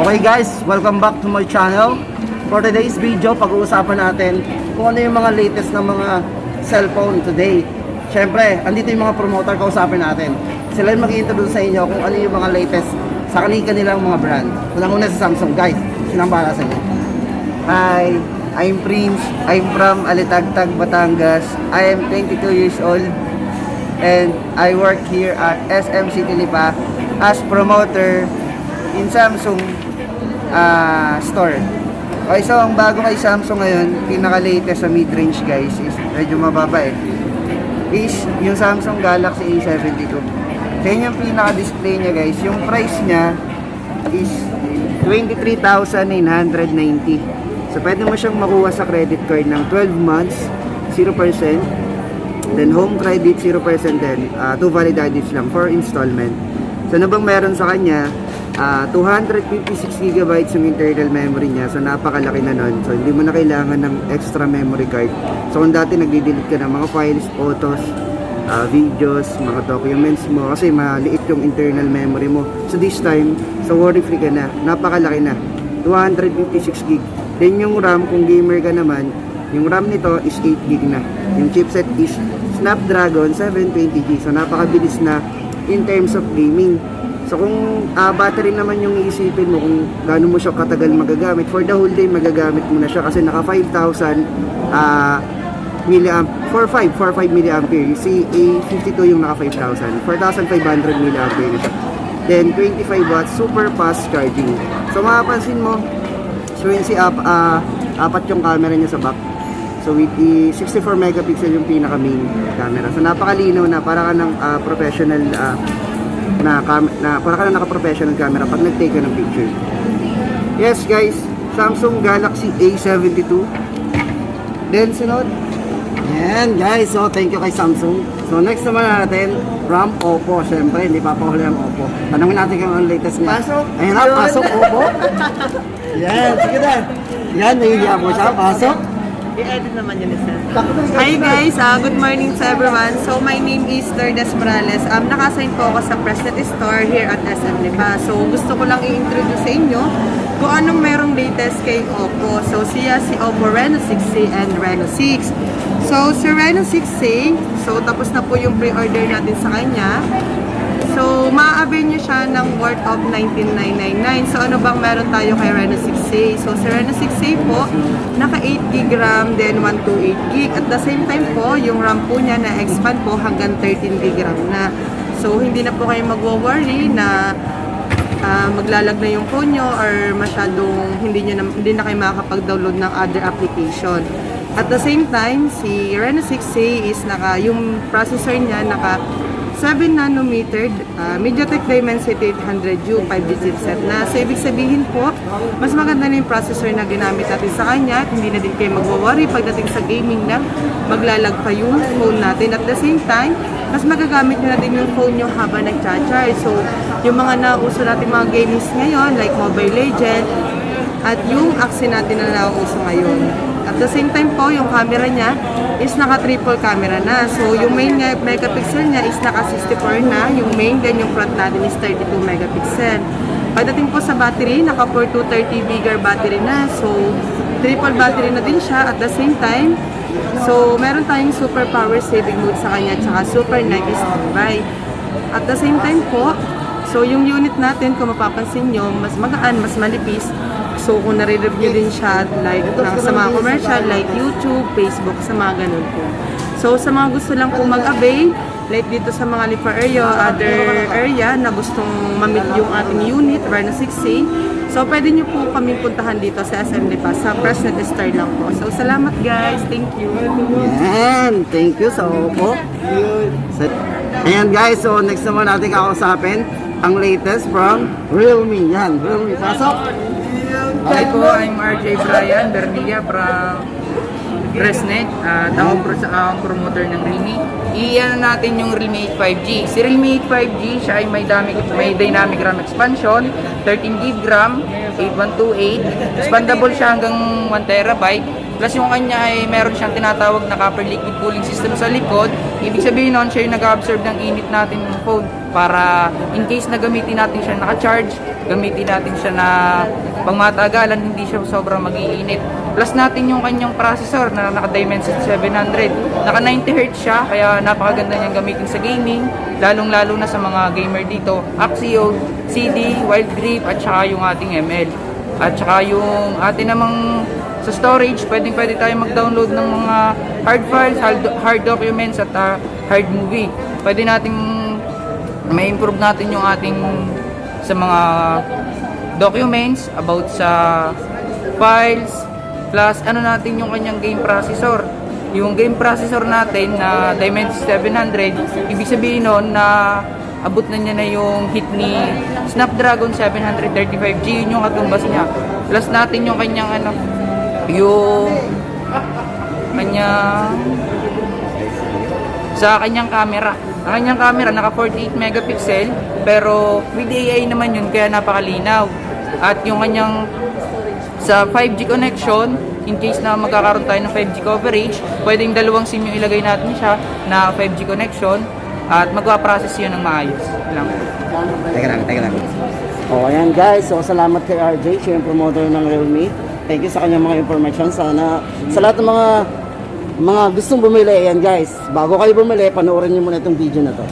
Okay guys, welcome back to my channel. For today's video, pag-uusapan natin kung ano yung mga latest na mga cellphone today. Siyempre, andito yung mga promoter, kausapin natin. Sila yung mag-i-introduce sa inyo kung ano yung mga latest sa kanilang mga brand. Unang-una sa Samsung. Guys, sinang bahala sa inyo? Hi, I'm Prince. I'm from Alitagtag, Batangas. I am 22 years old and I work here at SM City Lipa as promoter in Samsung store. Okay, so ang bago kay Samsung ngayon, pinaka-latest sa mid-range guys, is medyo mababa is yung Samsung Galaxy A72. So yun yung pinaka-display niya guys. Yung price niya is 23,990. So pwede mo siyang makuha sa credit card ng 12 months, 0%. Then home credit, 0% din. 2 valid IDs lang for installment. So ano bang meron sa kanya? 256 GB yung internal memory niya. So napakalaki na nun. So hindi mo na kailangan ng extra memory card. So kung dati nagdi-delete ka ng mga files, photos, videos, mga documents mo, kasi maliit yung internal memory mo. So this time, so worry free ka na. Napakalaki na. 256 GB. Then yung RAM, kung gamer ka naman, yung RAM nito is 8 GB na. Yung chipset is Snapdragon 720G. So napakabilis na in terms of gaming. So kung battery naman yung iisipin mo kung gaano mo siya katagal magagamit, for the whole day magagamit mo na siya kasi naka 5,000 milliamp, 4.5 milliampere. Si A52 yung naka 5,000, 4,500 milliampere na siya. Then 25 watts super fast charging. So mapapansin mo, so yun apat yung camera niya sa back. So with the 64 megapixel yung pinaka main camera. So napakalinaw na, para ka ng professional para ka na naka-professional camera pag nag-take ka ng picture. Yes guys, Samsung Galaxy A72. Then sunod. Yan guys, so thank you kay Samsung. So next naman natin, from Oppo. Siyempre, hindi papahuli ang Oppo. Tanungin natin kung ang latest niya. Pasok. Ayun na, pasok Oppo. Yan, sige na. Yan, nahihiya po siya. Pasok. I-edit naman yun, sir. Hi guys, good morning to everyone. So my name is Lourdes Morales. Naka-assign po ako sa Presnet Store here at SM Lipa. So gusto ko lang i-introduce sa inyo kung anong merong latest kay Oppo. So si Oppo Reno 6C and Reno 6. So si Reno 6C, so tapos na po yung pre-order natin sa kanya. So, ma-avail nyo siya ng worth of 19,999. So, ano bang meron tayo kay Reno 6A? So, si Reno 6A po, naka 8GB RAM, then 128GB. At the same time po, yung RAM po niya na-expand po hanggang 13GB RAM na. So, hindi na po kayo magwo-worry na maglalag na yung phone nyo or masyadong hindi na kayo makakapag-download ng other application. At the same time, si Reno 6A is yung processor niya naka 7nm MediaTek Dimensity 800U 5G chipset na. So, ibig sabihin po, mas maganda na yung processor na ginamit natin sa kanya at hindi na din kayo magwa-worry pagdating sa gaming na maglalag pa yung phone natin. At the same time, mas magagamit nyo na din yung phone nyo habang nag-charge. So, yung mga nauso natin mga gamings ngayon, like Mobile Legends, at yung Axie natin na nauso ngayon. At the same time po, yung camera niya is naka triple camera na. So, yung main megapixel niya is naka 64 na. Yung main, then yung front natin is 32 megapixel. Pagdating po sa battery, naka 4230 bigger battery na. So, triple battery na din siya at the same time. So, meron tayong super power saving mode sa kanya at super night standby. At the same time po, so yung unit natin, kung mapapansin nyo, mas magaan, mas malipis. So, kung nare-review din siya like sa mga commercial, like YouTube, Facebook, sa mga ganun po. So, sa mga gusto lang po mag-avail, like dito sa mga Lipa area, other area na gustong mamit yung ating unit, Reno 6A, so, pwede nyo po kaming puntahan dito sa SM Lipa, sa Presnet Store lang po. So, salamat guys. Thank you. Yan, thank you sa Oppo. Ayan guys, so next naman natin kakausapin ang latest from Realme. Yan, Realme. Pasok. Hi po, I'm RJ Brian Bernia from Presnet. Ako ang promoter ng Realme. Iyan natin yung Realme 8 5G. Si Realme 8 5G, siya ay may dynamic RAM expansion, 13GB RAM, 8128. Expandable siya hanggang 1TB. Plus yung kanya ay meron siyang tinatawag na copper liquid cooling system sa likod. Ibig sabihin nun, siya yung nag-absorb ng init natin ng phone para in case na gamitin natin siya naka-charge, gamitin natin siya na pangmatagalan, hindi siya sobrang mag-iinit. Plus natin yung kanyang processor na naka-Dimensity 700. Naka 90Hz siya, kaya napakaganda niyang gamitin sa gaming, lalong-lalo na sa mga gamer dito. Axio, CD, Wild Grip, at saka yung ating ML. At saka yung atin namang sa storage, pwede tayo mag-download ng mga hard files, hard documents, at hard movie. Pwede nating may improve natin yung ating sa mga documents about sa files, plus ano natin yung kanyang game processor. Yung game processor natin na Dimensity 700, ibig sabihin nun na abot na niya na yung hit ni Snapdragon 735G, yun yung katumbas niya. Plus natin yung kanyang yung sa kanyang camera. Ang kanyang camera naka 48 megapixel pero with AI naman yun kaya napakalinaw. At yung kanyang sa 5G connection, in case na magkakaroon tayo ng 5G coverage, pwedeng dalawang SIM yung ilagay natin siya na 5G connection at magpa-process yun ng maayos. Lang. Teka lang. O, ayan guys. So, salamat kay RJ, siya yung promoter ng Realme. Thank you sa kanyang mga information. Sana, sa lahat ng mga gustong bumili, ayan guys. Bago kayo bumili, panoorin niyo muna itong video na to.